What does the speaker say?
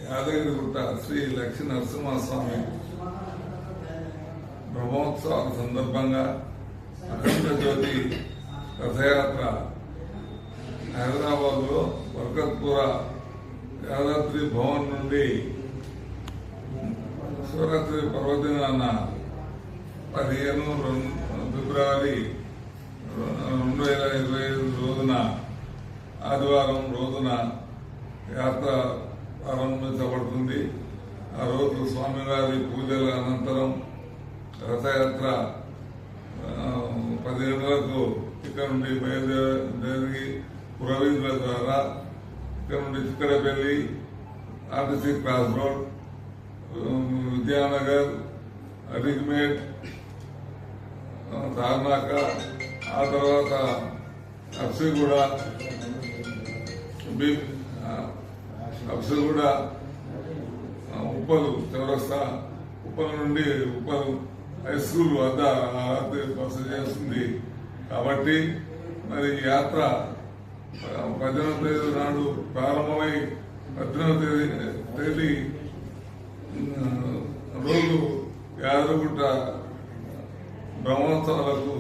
యాదగిరిగుట్ట శ్రీ లక్ష్మీ నరసింహస్వామి బ్రహ్మోత్సవాల సందర్భంగా అఖండ జ్యోతి రథయాత్ర హైదరాబాద్లో బర్కత్పుర యాదాద్రి భవన్ నుండి శివరాత్రి పర్వదినాన 15 ఫిబ్రవరి 2025 రోజున ఆదివారం రోజున యాత్ర ప్రారంభించబడుతుంది. ఆ రోజు స్వామివారి పూజల అనంతరం రథయాత్ర 10 గంటలకు ఇక్కడ నుండి బయలుదేరి పురవీధుల ద్వారా ఇక్కడ నుండి Chikkadpally, RTC cross road, Vidyanagar, అరిగ్మేట్, తార్నాక, ఆ తర్వాత అప్సిగూడ, ఉప్పలు చౌరస్తా, ఉప్పల నుండి ఉప్పలు హై స్కూల్ వద్ద బస చేస్తుంది. కాబట్టి మరి యాత్ర 18వ తేదీ నాడు ప్రారంభమై 18వ తేదీ రోజు యాదగిరిగుట్ట బ్రహ్మోత్సవాలకు